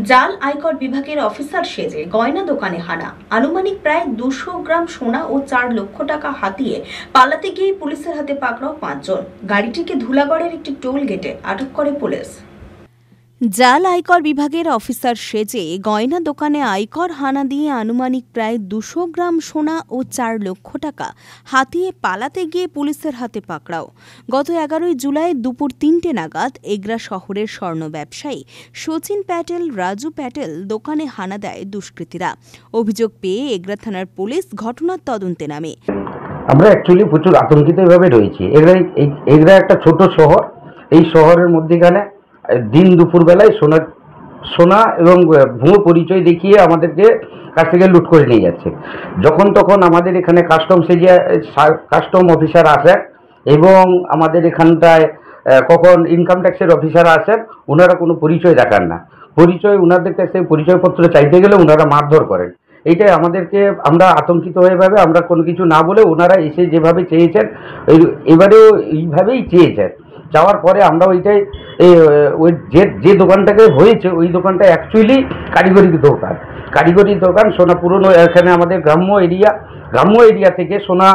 জাল আয়কর বিভাগের অফিসার সেজে গয়না দোকানে হানা, আনুমানিক প্রায় 200 গ্রাম সোনা ও 4 লক্ষ টাকা হাতিয়ে পালাতে গিয়ে পুলিশের হাতে পাকড়াও 5 জন। গাড়িটিকে ধুলাগড়ের একটি টোল গেটে আটক করে পুলিশ। জাল আয়কর বিভাগের অফিসার সেজে গয়না দোকানে আয়কর হানা দিয়ে আনুমানিক প্রায় 200 গ্রাম সোনা ও 4 লক্ষ টাকা হাতিয়ে পালাতে গিয়ে পুলিশের হাতে পাকড়াও। গত 11 জুলাই দুপুর 3টে নাগাদ এগরা শহরের স্বর্ণ ব্যবসায়ী সচিন প্যাটেল, রাজু প্যাটেল দোকানে হানা দেয় দুষ্কৃতীরা। অভিযোগ পেয়ে এগরা থানার পুলিশ ঘটনার তদন্তে নামে। আমরা অ্যাকচুয়ালি প্রচুর আতঙ্কিত এভাবে রয়েছি। এগরা একটা ছোট শহর। এই শহরের মধ্যেখানে দিন দুপুর বেলায় সোনা এবং ভুয়ো পরিচয় দেখিয়ে আমাদেরকে কাছ থেকে লুট করে নিয়ে যাচ্ছে। যখন তখন আমাদের এখানে কাস্টম অফিসার আসেন এবং আমাদের এখানটায় কখন ইনকাম ট্যাক্সের অফিসার আসেন, ওনারা কোনো পরিচয় দেখান না। ওনাদের কাছে পরিচয়পত্র চাইতে গেলে ওনারা মারধর করেন। এইটাই আমাদেরকে, আমরা আতঙ্কিত হয়ে ভাবে আমরা কোনো কিছু না বলে ওনারা এসে যেভাবে চেয়েছেন এবারেও এইভাবেই চেয়েছেন। যাওয়ার পরে আমরা ওইটাই ওই যে দোকানটাকে হয়েছে ওই দোকানটা অ্যাকচুয়ালি কারিগরি দোকান সোনা পুরনো। এখানে আমাদের গ্রাম্য এরিয়া থেকে সোনা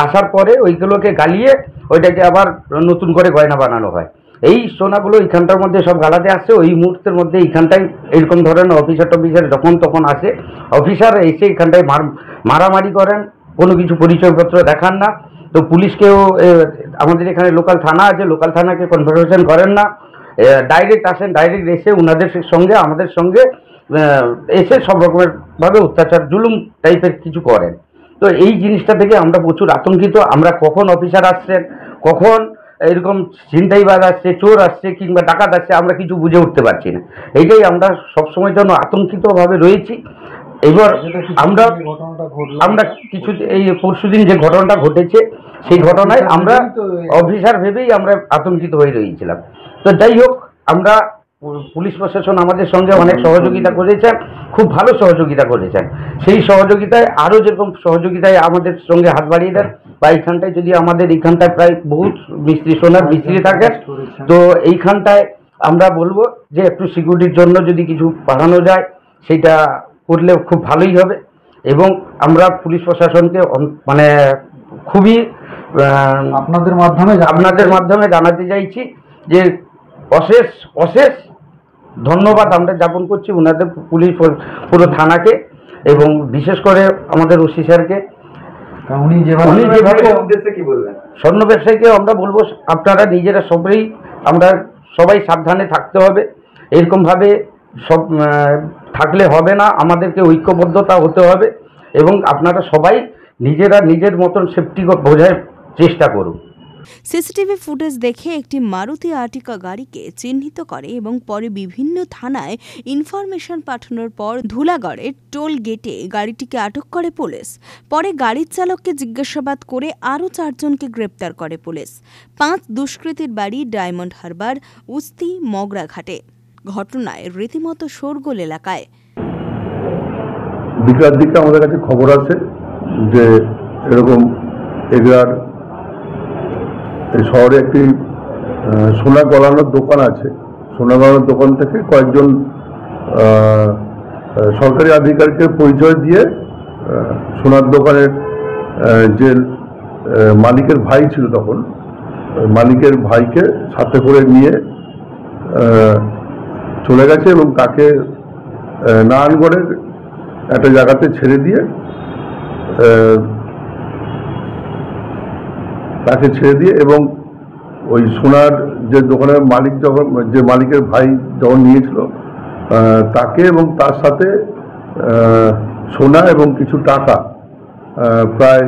আসার পরে ওইগুলোকে গালিয়ে ওইটাকে আবার নতুন করে গয়না বানানো হয়। এই সোনাগুলো এইখানটার মধ্যে সব গালাতে আসছে। ওই মুহূর্তের মধ্যে এইখানটায় এরকম ধরনের অফিসার যখন তখন আসে, অফিসার এসে এইখানটায় মারামারি করেন, কোনো কিছু পরিচয়পত্র দেখান না। তো পুলিশকেও, আমাদের এখানে লোকাল থানা আছে, লোকাল থানাকে কনফার্মেশন করেন না, ডাইরেক্ট আসেন, ডাইরেক্ট এসে ওনাদের সঙ্গে আমাদের সঙ্গে এসে সব রকমের ভাবে অত্যাচার জুলুম টাইপের কিছু করেন। তো এই জিনিসটা থেকে আমরা প্রচুর আতঙ্কিত। আমরা কখন অফিসার আসছেন, কখন এরকম ছিনতাইবাজ আসছে, চোর আসছে কিংবা ডাকাত আসছে, আমরা কিছু বুঝে উঠতে পারছি না। এইটাই আমরা সবসময় জন্য আতঙ্কিতভাবে রয়েছি। এবার আমরা কিছু এই পরশুদিন যে ঘটনাটা ঘটেছে সেই ঘটনায় আমরা অফিসার ভেবেই আমরা আতঙ্কিত হয়ে রয়েছিলাম। তো যাই হোক, আমরা পুলিশ প্রশাসন আমাদের সঙ্গে অনেক সহযোগিতা করেছেন, খুব ভালো সহযোগিতা করেছেন। সেই সহযোগিতায় আরও যেরকম সহযোগিতায় আমাদের সঙ্গে হাত বাড়িয়ে দেন, বা এইখানটায় যদি আমাদের এইখানটায় প্রায় বহুত সোনার মিস্ত্রি থাকে, তো এইখানটায় আমরা বলবো যে একটু সিকিউরিটির জন্য যদি কিছু বাড়ানো যায় সেটা করলে খুব ভালোই হবে। এবং আমরা পুলিশ প্রশাসনকে মানে খুবই আপনাদের মাধ্যমে জানাতে চাইছি যে অশেষ ধন্যবাদ আমরা জ্ঞাপন করছি ওনাদের, পুলিশ পুরো থানাকে এবং বিশেষ করে আমাদের ওসি স্যারকে। উনি যেভাবে স্বর্ণ ব্যবসায়ীকে আমরা বলবো আপনারা নিজেরা সবাই সাবধানে থাকতে হবে। এরকমভাবে সব থাকলে হবে না, আমাদেরকে ঐক্যবদ্ধতা হতে হবে এবং আপনারা সবাই নিজেরা নিজের মতন সেফটি বোঝার চেষ্টা করুন। সিসিটিভি ফুটেজ দেখে একটি মারুতি আর্টিকা গাড়িকে চিহ্নিত করে এবং পরে বিভিন্ন থানায় ইনফরমেশন পাঠানোর পর ধুলাগড়ের টোল গেটে গাড়িটিকে আটক করে পুলিশ। পরে গাড়ির চালককে জিজ্ঞাসাবাদ করে আরও 4 জনকে গ্রেপ্তার করে পুলিশ। 5 দুষ্কৃতীর বাড়ি ডায়মন্ড হারবার, উস্তি, মগরাঘাটে। ঘটনায় রীতিমতো শোরগোল এলাকায়। বিকাল দিকে আমাদের কাছে খবর আছে যে এরকম এগরার শহরে একটি সোনা গলানোর দোকান আছে। সোনা গলানোর দোকান থেকে কয়েকজন সরকারি আধিকারিকের পরিচয় দিয়ে সোনার দোকানের যে মালিকের ভাই ছিল, তখন মালিকের ভাইকে সাথে করে নিয়ে চলে গেছে এবং তাকে নারায়ণগড়ের একটা জায়গাতে ছেড়ে দিয়ে এবং ওই সোনার যে দোকানের মালিক যে মালিকের ভাই যখন নিয়েছিল তাকে এবং তার সাথে সোনা এবং কিছু টাকা প্রায়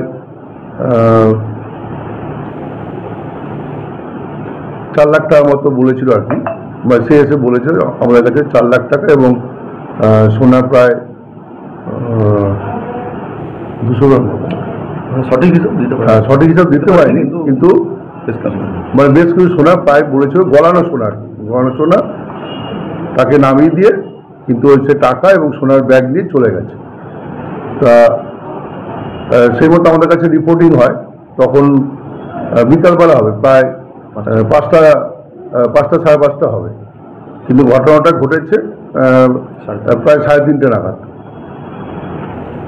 4 লাখ টাকার মতো বলেছিল আর কি, বা সে এসে বলেছিল আমাদের কাছে 4 লাখ টাকা এবং সোনা প্রায় 200 গ্রাম। সঠিক হিসাব দিতে পারিনি, কিন্তু মানে বেশ কিছু সোনা প্রায় বলেছিল, গলানো সোনা তাকে নামিয়ে দিয়ে, কিন্তু সে টাকা এবং সোনার ব্যাগ নিয়ে চলে গেছে। তা সেই মতো আমাদের কাছে রিপোর্টিং হয়, তখন বিকালবেলা হবে, প্রায় 5টা 5টা সাড়ে 5টা হবে। কিন্তু ঘটনাটা ঘটেছে প্রায় 3:30 নাগাদ।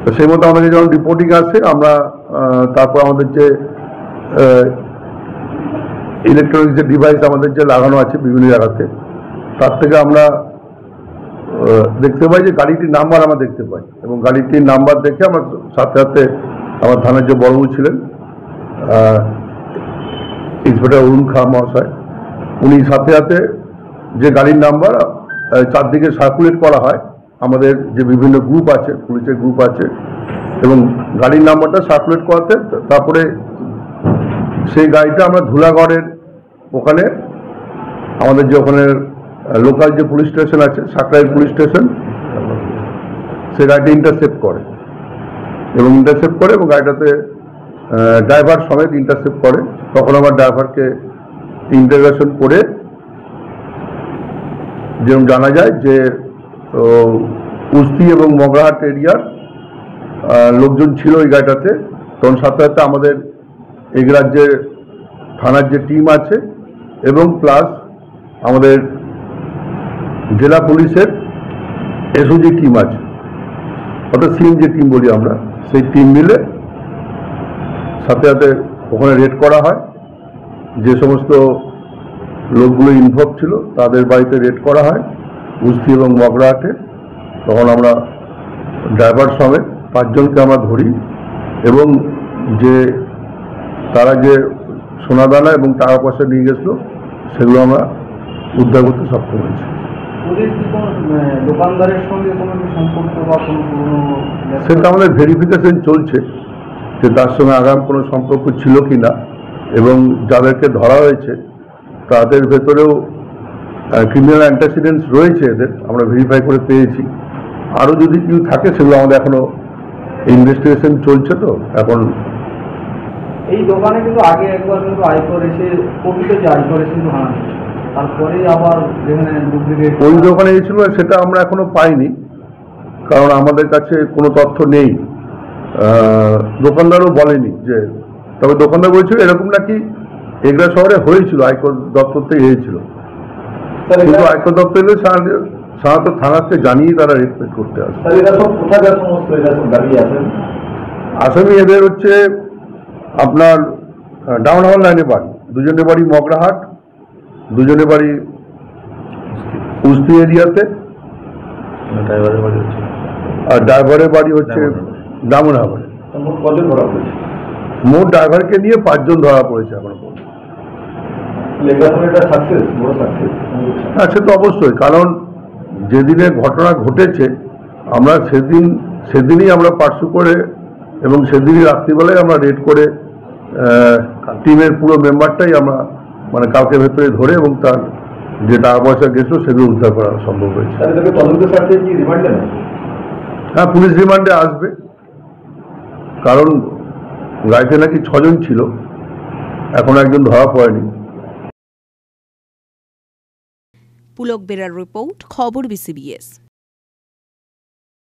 তো সেই মতো আমাদের যখন রিপোর্টিং আসে আমরা তারপর আমাদের যে ইলেকট্রনিক যে ডিভাইস আমাদের যে লাগানো আছে বিভিন্ন জায়গাতে, তার থেকে আমরা দেখতে পাই যে গাড়িটির নাম্বার আমরা দেখতে পাই, এবং গাড়িটির নাম্বার দেখে আমার সাথে সাথে আমার থানার যে বড়বাবু ছিলেন ইন্সপেক্টর অরুণ খা মহাশয়, উনি সাথে সাথে যে গাড়ির নাম্বার চারদিকে সার্কুলেট করা হয়, আমাদের যে বিভিন্ন গ্রুপ আছে, পুলিশের গ্রুপ আছে, এবং গাড়ির নাম্বারটা সার্কুলেট করাতে তারপরে সেই গাড়িটা আমরা ধুলাগড়ের ওখানে আমাদের যে ওখানে লোকাল যে পুলিশ স্টেশন আছে, সাকরাইল পুলিশ স্টেশন, সেই গাড়িটা ইন্টারসেপ্ট করে এবং গাড়িটাতে ড্রাইভার সমেত ইন্টারসেপ্ট করে। তখন আমার ড্রাইভারকে ইন্টারোগেশন করে যেরকম জানা যায় যে কুস্তি এবং মগরাহাট এরিয়ার লোকজন ছিল ওই গাড়িটাতে। তখন সাথে সাথে আমাদের এই রাজ্যের থানার যে টিম আছে এবং প্লাস আমাদের জেলা পুলিশের এসওজি টিম আছে, অর্থাৎ সিএম যে টিম বলি আমরা, সেই টিম মিলে সাথে সাথে ওখানে রেড করা হয়। যে সমস্ত লোকগুলো ইনভলভ ছিল তাদের বাড়িতে রেড করা হয় কুস্তি এবং মগরাহাটে। তখন আমরা ড্রাইভার সমেত 5 জনকে আমরা ধরি এবং যে তারা যে সোনাদানা এবং টাকা পয়সা নিয়ে গেছিল সেগুলো আমরা উদ্ধার করতে সক্ষম হয়েছি। সেটা আমাদের ভেরিফিকেশন চলছে যে তার সঙ্গে আগাম কোনো সম্পর্ক ছিল কি না, এবং যাদেরকে ধরা হয়েছে তাদের ভেতরেও ক্রিমিনাল অ্যান্টাসিডেন্টস রয়েছে, এদের আমরা ভেরিফাই করে পেয়েছি। আরও যদি কেউ থাকে সেগুলো আমাদের এখনো ইনভেস্টিগেশন চলছে। তো এখন এই দোকানে কিন্তু আগে একবার কিন্তু আয়কর এসে প্রকৃত যে আয়কর এসে কিন্তু হানা, তারপরে আবার যেখানে ওই দোকানে এসেছিল সেটা আমরা এখনো পাইনি, কারণ আমাদের কাছে কোনো তথ্য নেই। দোকানদারও বলেনি যে, তবে দোকানদার বলেছিল এরকম নাকি এগরা শহরে হয়েছিল, আয়কর দপ্তর থেকে হয়েছিল, কিন্তু আয়কর দপ্তর এলে সাধারণত থানাকে জানিয়ে তারা রেড করতে আসে। আসামি এদের হচ্ছে আপনার ডাউন হাওয়ার লাইনে বাড়ি, দুজনের বাড়ি মগরাহাট, দুজনের বাড়ি কুস্তি এরিয়াতে, আর ড্রাইভারের বাড়ি হচ্ছে ডামন হাওয়ারে। মোট ড্রাইভারকে নিয়ে 5 জন ধরা পড়েছে এখনো পর্যন্ত। হ্যাঁ, সে তো অবশ্যই, কারণ যেদিনে ঘটনা ঘটেছে আমরা সেদিনই আমরা পার্সু করে এবং সেদিনই রাত্রিবেলায় আমরা রেড করে টিমের পুরো মেম্বারটাই আমরা মানে কালকে ভেতরে ধরে এবং তার যে টাকা পয়সা গেছিল সেগুলো উদ্ধার করা সম্ভব হয়েছে। হ্যাঁ, পুলিশ রিমান্ডে আসবে, কারণ গাড়িতে নাকি 6 জন ছিল, এখন একজন ধরা পড়েনি। পুলক বেরার রিপোর্ট, খবর বিসিবিএস।